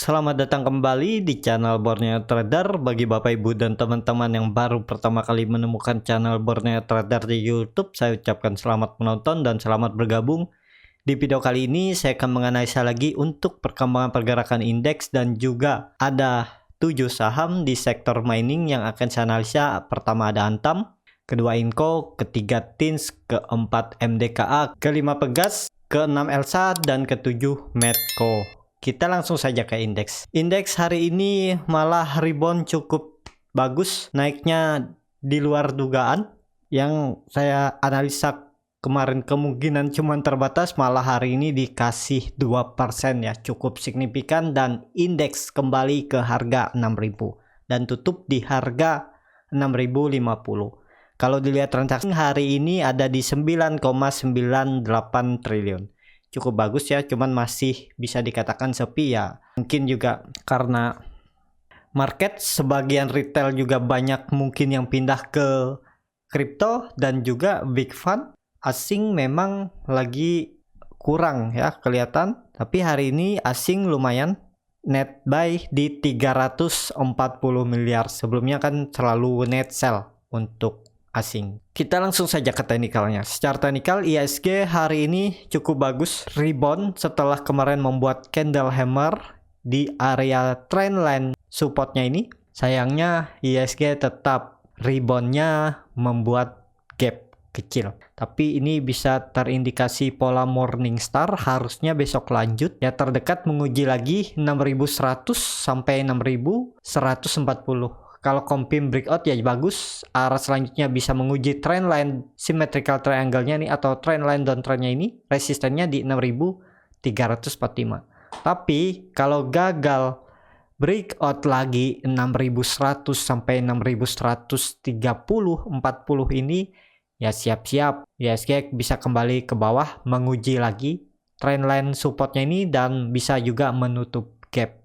Selamat datang kembali di channel Borneo Trader. Bagi Bapak Ibu dan teman-teman yang baru pertama kali menemukan channel Borneo Trader di YouTube, saya ucapkan selamat menonton dan selamat bergabung. Di video kali ini saya akan menganalisa lagi untuk perkembangan pergerakan indeks dan juga ada 7 saham di sektor mining yang akan saya analisa. Pertama ada Antam, kedua Inco, ketiga Tins, keempat MDKA, kelima Pegas, keenam Elsa, dan ketujuh Medco. Kita langsung saja ke indeks. Indeks hari ini malah rebound cukup bagus, naiknya di luar dugaan. Yang saya analisa kemarin kemungkinan cuma terbatas, malah hari ini dikasih 2% ya, cukup signifikan, dan indeks kembali ke harga 6.000 dan tutup di harga 6.050. Kalau dilihat transaksi hari ini ada di 9,98 triliun. Cukup bagus ya, cuman masih bisa dikatakan sepi ya. Mungkin juga karena market sebagian retail juga banyak mungkin yang pindah ke kripto, dan juga big fund asing memang lagi kurang ya kelihatan. Tapi hari ini asing lumayan net buy di 340 miliar. Sebelumnya kan selalu net sell untuk asing. Kita langsung saja ke teknikalnya. Secara teknikal IHSG hari ini cukup bagus, rebound setelah kemarin membuat candle hammer di area trendline supportnya ini. Sayangnya IHSG tetap reboundnya membuat gap kecil, tapi ini bisa terindikasi pola Morningstar. Harusnya besok lanjut ya, terdekat menguji lagi 6100 sampai 6140. Kalau confirm breakout ya bagus, arah selanjutnya bisa menguji trendline symmetrical triangle-nya nih, atau trendline downtrend-nya ini, resistennya di 6345. Tapi kalau gagal breakout lagi 6100 sampai 6130 40 ini ya siap-siap IHSG bisa kembali ke bawah, menguji lagi trendline supportnya ini, dan bisa juga menutup gap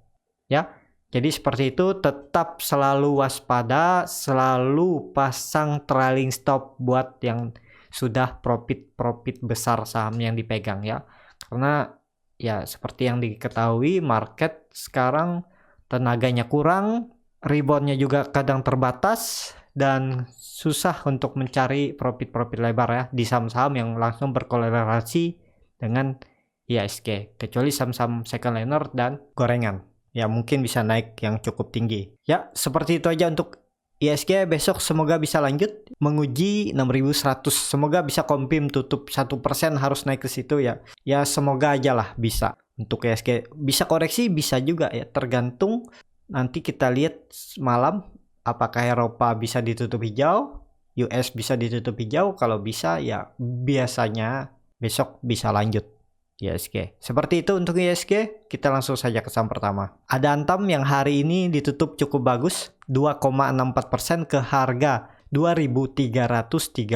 ya. Jadi seperti itu, tetap selalu waspada, selalu pasang trailing stop buat yang sudah profit besar saham yang dipegang ya. Karena ya seperti yang diketahui, market sekarang tenaganya kurang, reboundnya juga kadang terbatas, dan susah untuk mencari profit lebar ya di saham-saham yang langsung berkolerasi dengan IHSG, kecuali saham-saham second liner dan gorengan. Ya mungkin bisa naik yang cukup tinggi. Ya seperti itu aja untuk IHSG. Besok semoga bisa lanjut menguji 6100. Semoga bisa confirm tutup 1%, harus naik ke situ ya. Ya semoga aja lah bisa. Untuk IHSG bisa koreksi, bisa juga ya, tergantung. Nanti kita lihat malam apakah Eropa bisa ditutup hijau, US bisa ditutup hijau. Kalau bisa ya biasanya besok bisa lanjut IHSG. Seperti itu untuk IHSG. Kita langsung saja ke saham pertama. Ada Antam yang hari ini ditutup cukup bagus, 2,64% ke harga 2330.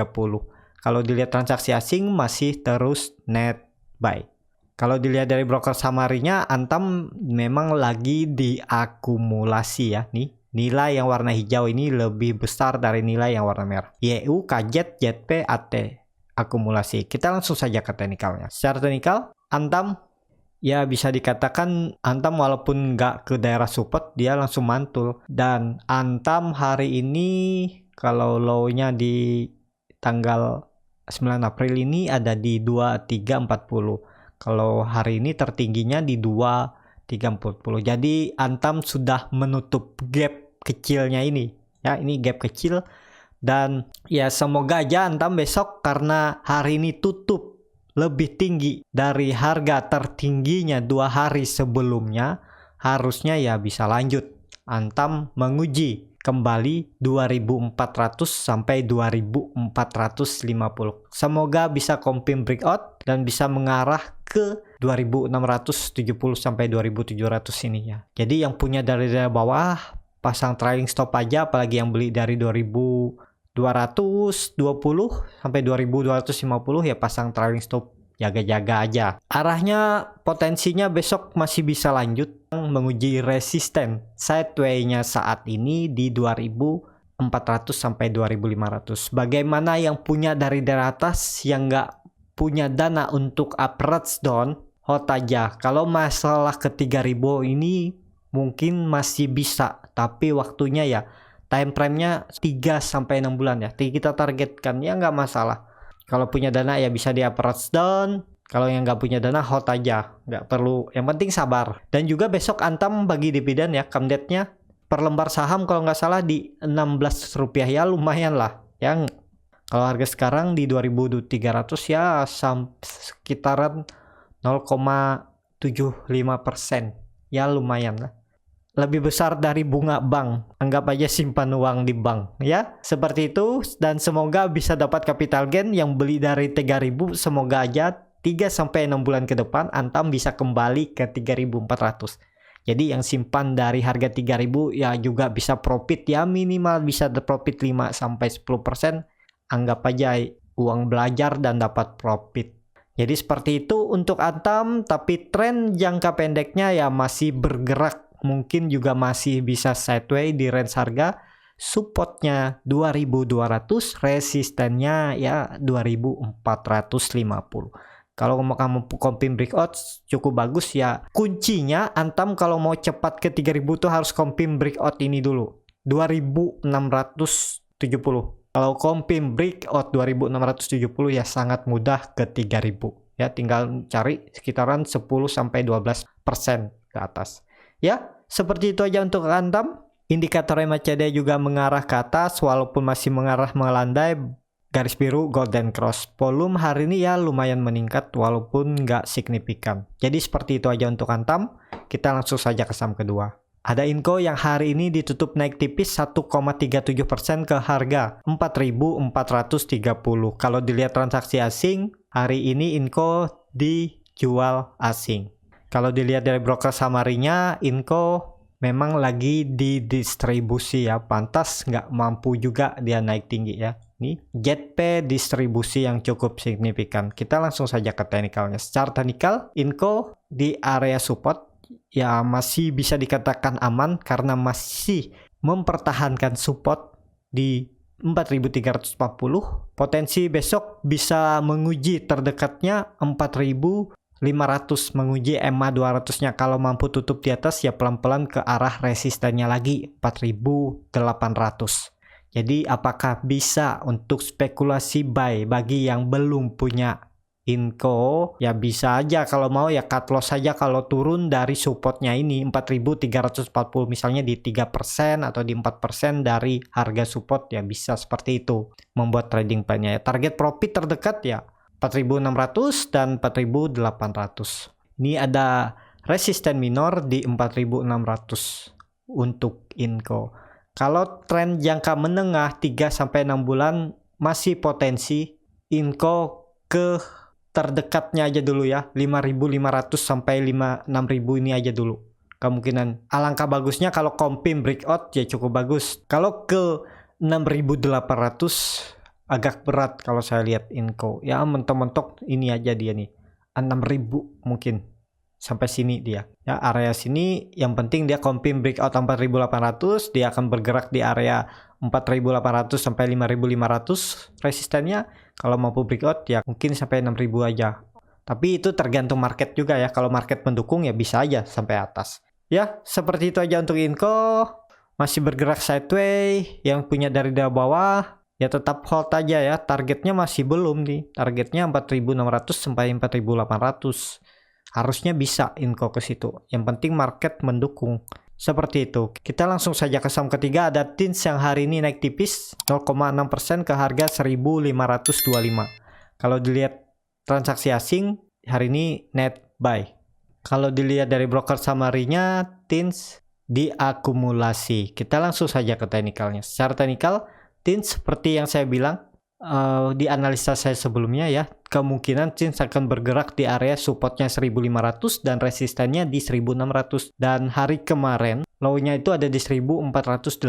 Kalau dilihat transaksi asing masih terus net buy. Kalau dilihat dari broker summary-nya, Antam memang lagi diakumulasi ya. Nih, nilai yang warna hijau ini lebih besar dari nilai yang warna merah. YU, KZ, JP, AT akumulasi. Kita langsung saja ke teknikalnya. Secara teknikal, Antam ya bisa dikatakan Antam walaupun nggak ke daerah support, dia langsung mantul. Dan Antam hari ini kalau low-nya di tanggal 9 April ini ada di 2340. Kalau hari ini tertingginya di 2340. Jadi Antam sudah menutup gap kecilnya ini. Ya, ini gap kecil. Dan ya semoga aja Antam besok, karena hari ini tutup lebih tinggi dari harga tertingginya 2 hari sebelumnya, harusnya ya bisa lanjut Antam menguji kembali 2400 sampai 2450. Semoga bisa confirm breakout dan bisa mengarah ke 2670 sampai 2700 ini ya. Jadi yang punya dari bawah pasang trailing stop aja, apalagi yang beli dari 2220 sampai 2250 ya pasang trailing stop, jaga-jaga aja. Arahnya potensinya besok masih bisa lanjut menguji resisten sideway-nya saat ini di 2400 sampai 2500. Bagaimana yang punya dari atas, yang nggak punya dana untuk upwards down, hold aja. Kalau masalah ke 3000 ini mungkin masih bisa, tapi waktunya ya time frame-nya 3-6 bulan ya. Kita targetkan ya nggak masalah. Kalau punya dana ya bisa di approach down. Kalau yang nggak punya dana hold aja, nggak perlu. Yang penting sabar. Dan juga besok Antam bagi dividen ya, come-date-nya per lembar saham kalau nggak salah di Rp16 ya, lumayan lah. Yang kalau harga sekarang di 2.300 ya sekitaran 0,75%. Ya lumayan lah. Lebih besar dari bunga bank. Anggap aja simpan uang di bank ya. Seperti itu, dan semoga bisa dapat capital gain. Yang beli dari 3.000 semoga aja 3-6 bulan ke depan Antam bisa kembali ke 3.400. Jadi yang simpan dari harga 3.000 ya juga bisa profit ya, minimal bisa profit 5-10%. Anggap aja uang belajar dan dapat profit. Jadi seperti itu untuk Antam, tapi tren jangka pendeknya ya masih bergerak. Mungkin juga masih bisa sideways di range harga. Supportnya 2.200, resistennya ya 2.450. Kalau kamu comping breakout cukup bagus ya. Kuncinya Antam kalau mau cepat ke 3.000 tuh harus comping breakout ini dulu. 2.670. Kalau comping breakout 2.670 ya sangat mudah ke 3.000. Ya tinggal cari sekitaran 10-12% ke atas. Ya, seperti itu aja untuk Antam. Indikator MACD juga mengarah ke atas walaupun masih mengarah melandai, garis biru golden cross. Volume hari ini ya lumayan meningkat walaupun nggak signifikan. Jadi seperti itu aja untuk Antam. Kita langsung saja ke saham kedua. Ada Inco yang hari ini ditutup naik tipis 1,37% ke harga 4.430. Kalau dilihat transaksi asing, hari ini Inco dijual asing. Kalau dilihat dari broker summary-nya, Inco memang lagi didistribusi ya. Pantas nggak mampu juga dia naik tinggi ya. Ini JP distribusi yang cukup signifikan. Kita langsung saja ke teknikalnya. Secara teknikal, Inco di area support ya masih bisa dikatakan aman karena masih mempertahankan support di 4.340. Potensi besok bisa menguji terdekatnya 4.500, menguji EMA 200-nya. Kalau mampu tutup di atas ya pelan-pelan ke arah resistennya lagi 4.800. Jadi apakah bisa untuk spekulasi buy bagi yang belum punya Inco? Ya bisa aja, kalau mau ya cut loss saja kalau turun dari supportnya ini 4.340, misalnya di 3% atau di 4% dari harga support ya bisa seperti itu membuat trading plan-nya. Target profit terdekat ya 4.600 dan 4.800. Ini ada resisten minor di 4.600 untuk Inco. Kalau tren jangka menengah 3-6 bulan masih potensi Inco ke terdekatnya aja dulu ya, 5.500 sampai 6.000 ini aja dulu. Kemungkinan alangkah bagusnya kalau comping breakout ya cukup bagus. Kalau ke 6.800 agak berat kalau saya lihat Inco. Ya mentok-mentok ini aja dia nih. 6.000 mungkin. Sampai sini dia. Ya area sini yang penting dia comping breakout 4.800, dia akan bergerak di area 4.800 sampai 5.500 resistennya. Kalau mampu breakout ya mungkin sampai 6.000 aja. Tapi itu tergantung market juga ya. Kalau market mendukung ya bisa aja sampai atas. Ya, seperti itu aja untuk Inco. Masih bergerak sideways. Yang punya dari bawah ya tetap hold aja ya. Targetnya masih belum nih. Targetnya 4.600 sampai 4.800. Harusnya bisa Inco ke situ. Yang penting market mendukung. Seperti itu. Kita langsung saja ke saham ketiga. Ada TINS yang hari ini naik tipis 0,6% ke harga 1.525. Kalau dilihat transaksi asing hari ini net buy. Kalau dilihat dari broker summary-nya, TINS diakumulasi. Kita langsung saja ke teknikalnya. Secara teknikal, TINS seperti yang saya bilang di analisa saya sebelumnya ya, kemungkinan TINS akan bergerak di area supportnya 1.500 dan resistennya di 1.600. Dan hari kemarin low-nya itu ada di 1.480.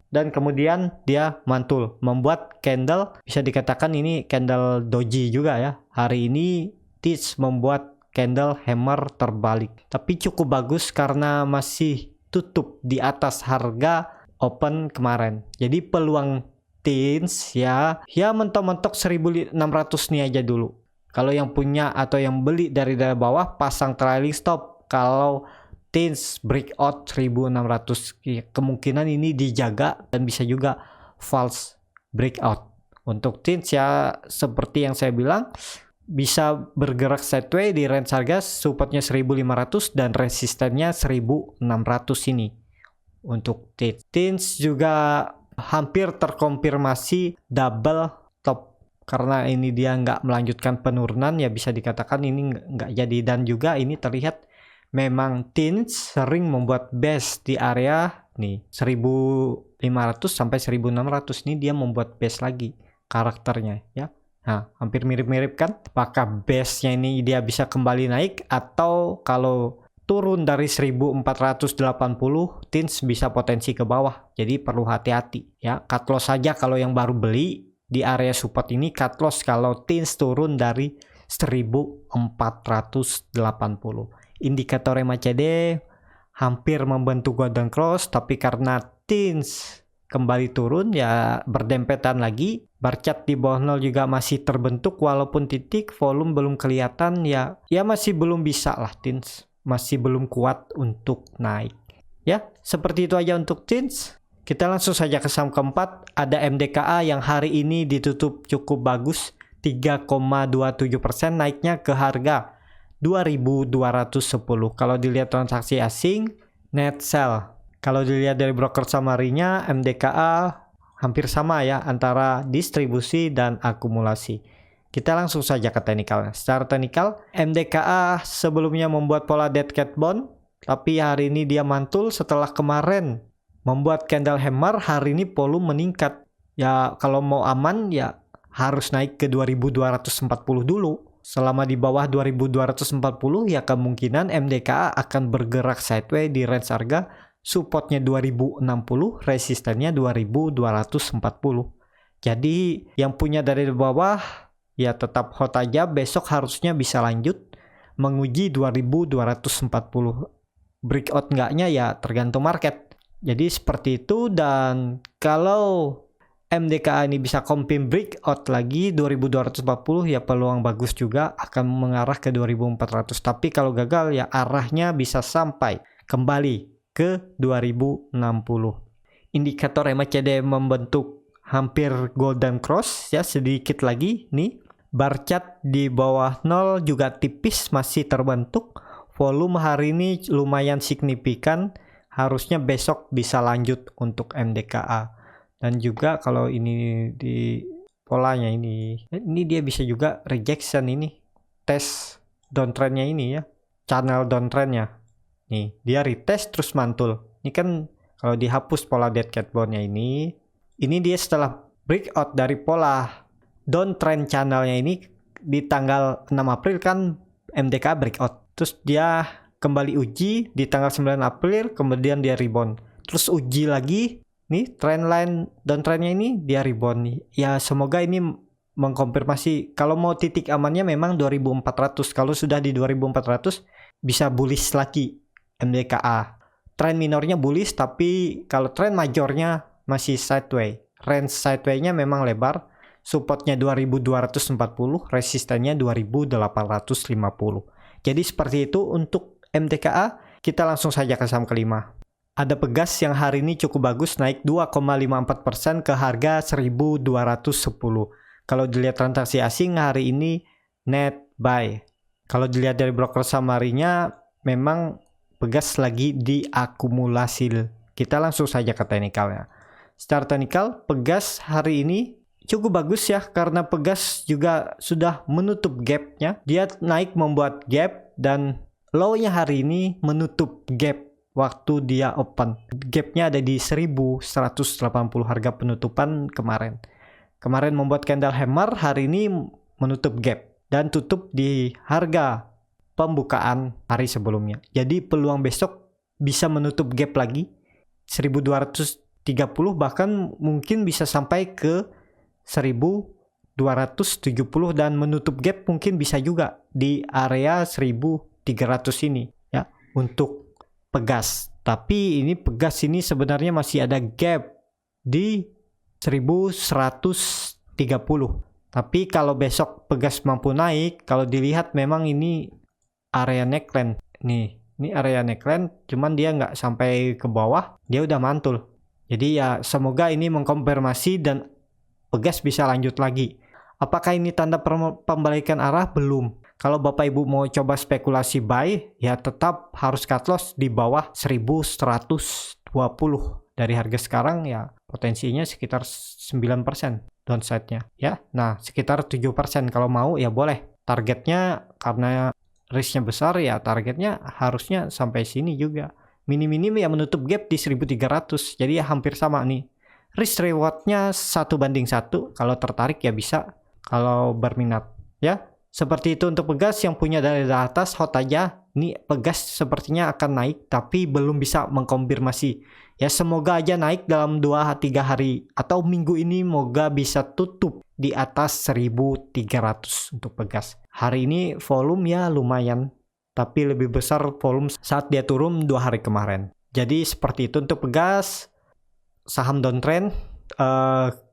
Dan kemudian dia mantul membuat candle, bisa dikatakan ini candle doji juga ya. Hari ini TINS membuat candle hammer terbalik, tapi cukup bagus karena masih tutup di atas harga open kemarin. Jadi peluang TINS ya mentok-mentok 1.600 nih aja dulu. Kalau yang punya atau yang beli dari bawah pasang trailing stop. Kalau Tins breakout 1600, kemungkinan ini dijaga dan bisa juga false breakout. Untuk Tins ya seperti yang saya bilang, bisa bergerak sideways di range harga supportnya 1500 dan resistennya 1600 ini. Untuk Tins juga hampir terkonfirmasi double top, karena ini dia nggak melanjutkan penurunan, ya bisa dikatakan ini nggak jadi. Dan juga ini terlihat memang Tins sering membuat base di area nih 1500 sampai 1600 ini, dia membuat base lagi karakternya ya. Nah, hampir mirip-mirip kan? Apakah base-nya ini dia bisa kembali naik, atau kalau turun dari 1480 Tins bisa potensi ke bawah. Jadi perlu hati-hati ya. Cut loss saja kalau yang baru beli di area support ini, cut loss kalau Tins turun dari 1480. Indikator MACD hampir membentuk golden cross, tapi karena Tins kembali turun ya berdempetan lagi. Bar chart di bawah 0 juga masih terbentuk, walaupun titik volume belum kelihatan ya masih belum bisa lah, Tins masih belum kuat untuk naik ya. Seperti itu aja untuk Tins. Kita langsung saja ke saham keempat, ada MDKA yang hari ini ditutup cukup bagus, 3,27% naiknya ke harga 2210. Kalau dilihat transaksi asing, net sell. Kalau dilihat dari broker summary-nya, MDKA hampir sama ya antara distribusi dan akumulasi. Kita langsung saja ke teknikalnya. Secara teknikal, MDKA sebelumnya membuat pola dead cat bond, tapi hari ini dia mantul setelah kemarin membuat candle hammer. Hari ini volume meningkat. Ya kalau mau aman ya harus naik ke 2240 dulu. Selama di bawah 2240 ya kemungkinan MDKA akan bergerak sideways di range harga supportnya 2060, resistennya 2240. Jadi yang punya dari bawah ya tetap hot aja, besok harusnya bisa lanjut menguji 2240. Breakout enggaknya ya tergantung market. Jadi seperti itu. Dan kalau MDKA ini bisa confirm breakout lagi 2240 ya peluang bagus juga akan mengarah ke 2400. Tapi kalau gagal ya arahnya bisa sampai kembali ke 2060. Indikator MACD membentuk hampir golden cross ya, sedikit lagi nih. Bar chart di bawah 0 juga tipis masih terbentuk. Volume hari ini lumayan signifikan, harusnya besok bisa lanjut untuk MDKA. Dan juga kalau ini di polanya ini dia bisa juga rejection ini, tes downtrendnya ini ya, channel downtrendnya. Nih, dia retest terus mantul. Ini kan kalau dihapus pola dead cat bond-nya ini dia setelah breakout dari pola downtrend channelnya ini di tanggal 6 April kan MDKA breakout. Terus dia kembali uji di tanggal 9 April, kemudian dia rebound. Terus uji lagi, nih trendline downtrendnya ini dia rebound nih. Ya semoga ini mengkonfirmasi. Kalau mau titik amannya memang 2400. Kalau sudah di 2400 bisa bullish lagi MDKA. Trend minornya bullish, tapi kalau trend majornya masih sideways. Range sideways-nya memang lebar. Supportnya 2240, resistennya 2850. Jadi seperti itu untuk MDKA. Kita langsung saja ke saham kelima. Ada Pegas yang hari ini cukup bagus, naik 2,54% ke harga 1210. Kalau dilihat transaksi asing hari ini net buy. Kalau dilihat dari broker summary-nya memang Pegas lagi diakumulasi. Kita langsung saja ke teknikalnya. Secara teknikal, Pegas hari ini cukup bagus ya, karena Pegas juga sudah menutup gap-nya. Dia naik membuat gap dan low-nya hari ini menutup gap waktu dia open. Gap-nya ada di 1180 harga penutupan kemarin. Kemarin membuat candle hammer, hari ini menutup gap dan tutup di harga pembukaan hari sebelumnya. Jadi peluang besok bisa menutup gap lagi 1230, bahkan mungkin bisa sampai ke 1270 dan menutup gap mungkin bisa juga di area 1300 ini ya untuk Pegas. Tapi ini Pegas ini sebenarnya masih ada gap di 1130. Tapi kalau besok Pegas mampu naik, kalau dilihat memang ini area neckline nih Ini area neckline, cuman dia nggak sampai ke bawah, dia udah mantul. Jadi ya semoga ini mengkonfirmasi dan Pegas bisa lanjut lagi. Apakah ini tanda pembalikan arah? Belum. Kalau Bapak Ibu mau coba spekulasi buy, ya tetap harus cut loss di bawah 1120. Dari harga sekarang ya potensinya sekitar 9% downside-nya ya. Nah, sekitar 7% kalau mau ya boleh. Targetnya karena risk-nya besar ya targetnya harusnya sampai sini juga. Minim-minim ya menutup gap di 1300. Jadi ya hampir sama nih. Risk reward-nya 1:1. Kalau tertarik ya bisa, kalau berminat ya. Seperti itu untuk Pegas. Yang punya dari atas hot aja. Ini Pegas sepertinya akan naik tapi belum bisa mengkonfirmasi. Ya semoga aja naik dalam 2-3 hari atau minggu ini, moga bisa tutup di atas 1300 untuk Pegas. Hari ini volume ya lumayan, tapi lebih besar volume saat dia turun 2 hari kemarin. Jadi seperti itu untuk Pegas. Saham downtrend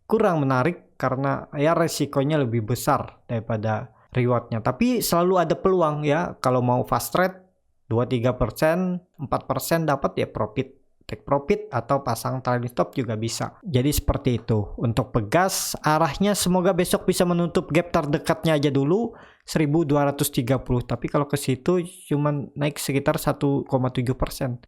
kurang menarik karena ya resikonya lebih besar daripada rewardnya. Tapi selalu ada peluang ya. Kalau mau fast trade 2-3%, 4% dapat ya profit. Take profit atau pasang trailing stop juga bisa. Jadi seperti itu. Untuk Pegas arahnya semoga besok bisa menutup gap terdekatnya aja dulu 1230. Tapi kalau ke situ cuman naik sekitar 1,7%.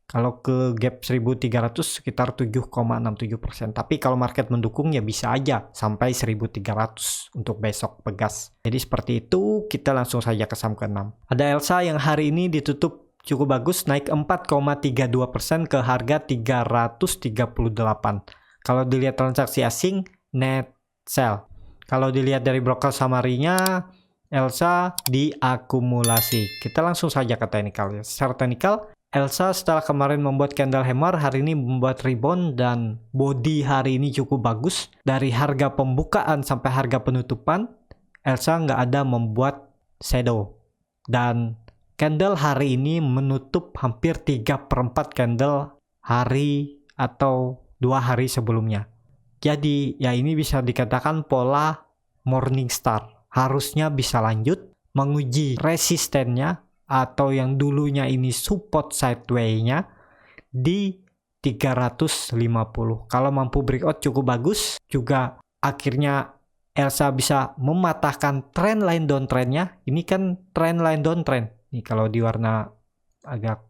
Kalau ke gap 1300 sekitar 7,67%. Tapi kalau market mendukung ya bisa aja sampai 1300 untuk besok Pegas. Jadi seperti itu. Kita langsung saja ke saham ke-6. Ada Elsa yang hari ini ditutup cukup bagus, naik 4,32% ke harga 338. Kalau dilihat transaksi asing, net sell. Kalau dilihat dari broker summary-nya, Elsa diakumulasi. Kita langsung saja ke teknikal ya. Secara teknikal, Elsa setelah kemarin membuat candle hammer, hari ini membuat rebound dan body hari ini cukup bagus. Dari harga pembukaan sampai harga penutupan, Elsa nggak ada membuat shadow. Dan candle hari ini menutup hampir 3/4 candle hari atau 2 hari sebelumnya. Jadi ya ini bisa dikatakan pola morning star. Harusnya bisa lanjut menguji resistennya atau yang dulunya ini support sideway-nya di 350. Kalau mampu breakout cukup bagus. Juga akhirnya Elsa bisa mematahkan trendline downtrend-nya. Ini kan trendline downtrend. Nih kalau di warna agak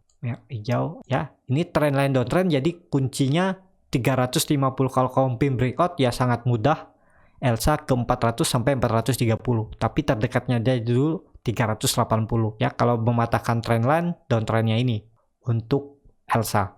hijau ya, ini trendline downtrend, jadi kuncinya 350. Kalau confirm breakout ya sangat mudah Elsa ke 400 sampai 430, tapi terdekatnya dia dulu 380 ya kalau mematahkan trendline downtrendnya ini untuk Elsa.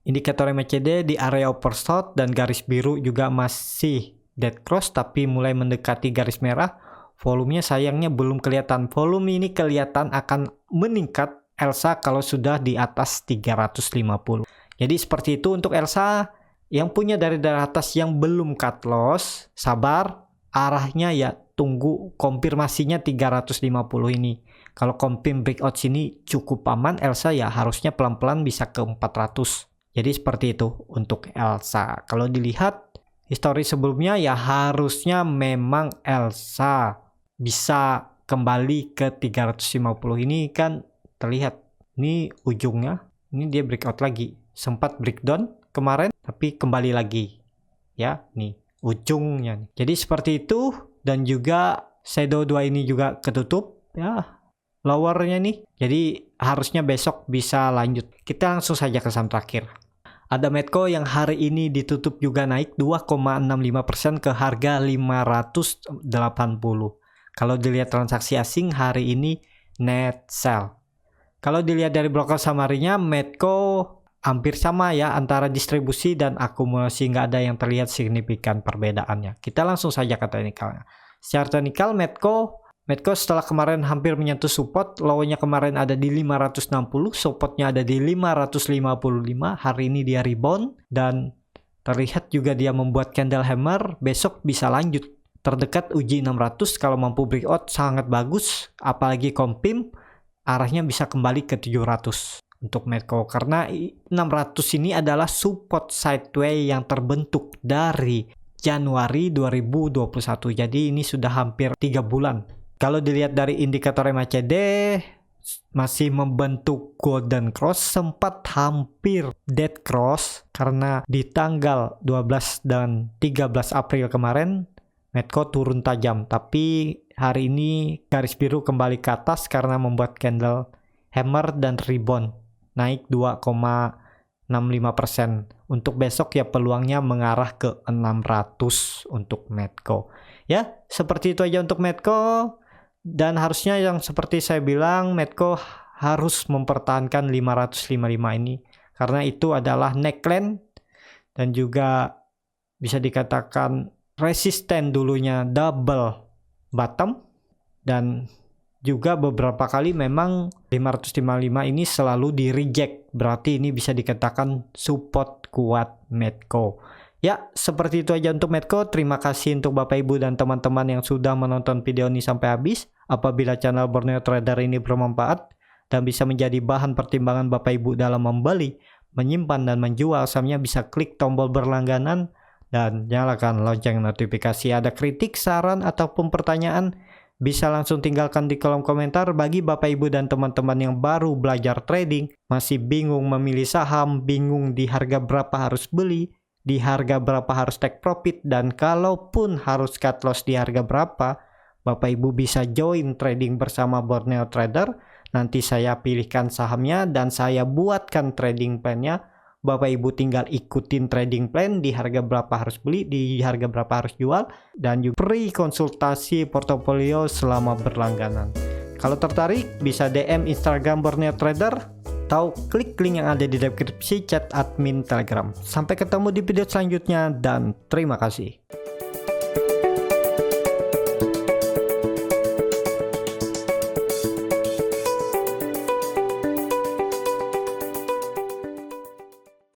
Indikator MACD di area oversold dan garis biru juga masih dead cross tapi mulai mendekati garis merah. Volumenya sayangnya belum kelihatan. Volume ini kelihatan akan meningkat Elsa kalau sudah di atas 350. Jadi seperti itu untuk Elsa. Yang punya dari atas yang belum cut loss, sabar. Arahnya ya tunggu konfirmasinya 350 ini. Kalau confirm breakout sini cukup aman, Elsa ya harusnya pelan-pelan bisa ke 400. Jadi seperti itu untuk Elsa. Kalau dilihat histori sebelumnya ya harusnya memang Elsa bisa kembali ke 350. Ini kan terlihat ini ujungnya, ini dia breakout lagi, sempat breakdown kemarin tapi kembali lagi ya, nih ujungnya nih. Jadi seperti itu. Dan juga shadow 2 ini juga ketutup ya lowernya nih, jadi harusnya besok bisa lanjut. Kita langsung saja ke saham terakhir. Ada Medco yang hari ini ditutup juga naik 2,65% ke harga 580. Kalau dilihat transaksi asing hari ini net sell. Kalau dilihat dari broker summary-nya, Medco hampir sama ya antara distribusi dan akumulasi, nggak ada yang terlihat signifikan perbedaannya. Kita langsung saja ke teknikalnya. Secara teknikal Medco setelah kemarin hampir menyentuh support, low-nya kemarin ada di 560, supportnya ada di 555. Hari ini dia rebound dan terlihat juga dia membuat candle hammer. Besok bisa lanjut terdekat uji 600. Kalau mampu breakout sangat bagus, apalagi confirm arahnya bisa kembali ke 700 untuk Medco, karena 600 ini adalah support sideway yang terbentuk dari Januari 2021. Jadi ini sudah hampir 3 bulan. Kalau dilihat dari indikator MACD masih membentuk golden cross, sempat hampir dead cross karena di tanggal 12 dan 13 April kemarin Medco turun tajam, tapi hari ini garis biru kembali ke atas karena membuat candle hammer dan rebound naik 2,65%. Untuk besok ya peluangnya mengarah ke 600 untuk Medco. Ya, seperti itu aja untuk Medco. Dan harusnya yang seperti saya bilang, Medco harus mempertahankan 555 ini. Karena itu adalah neckline dan juga bisa dikatakan resisten dulunya double bottom. Dan juga beberapa kali memang 555 ini selalu di reject. Berarti ini bisa dikatakan support kuat Medco. Ya, seperti itu aja untuk Medco. Terima kasih untuk Bapak Ibu dan teman-teman yang sudah menonton video ini sampai habis. Apabila channel Borneo Trader ini bermanfaat dan bisa menjadi bahan pertimbangan Bapak Ibu dalam membeli, menyimpan dan menjual sahamnya, bisa klik tombol berlangganan dan nyalakan lonceng notifikasi. Ada kritik, saran ataupun pertanyaan, bisa langsung tinggalkan di kolom komentar. Bagi Bapak Ibu dan teman-teman yang baru belajar trading, masih bingung memilih saham, bingung di harga berapa harus beli, di harga berapa harus take profit, dan kalaupun harus cut loss di harga berapa, Bapak Ibu bisa join trading bersama Borneo Trader. Nanti saya pilihkan sahamnya dan saya buatkan trading plan-nya. Bapak Ibu tinggal ikutin trading plan, di harga berapa harus beli, di harga berapa harus jual, dan juga free konsultasi portofolio selama berlangganan. Kalau tertarik bisa DM Instagram Borneo Trader atau klik link yang ada di deskripsi chat admin Telegram. Sampai ketemu di video selanjutnya dan terima kasih.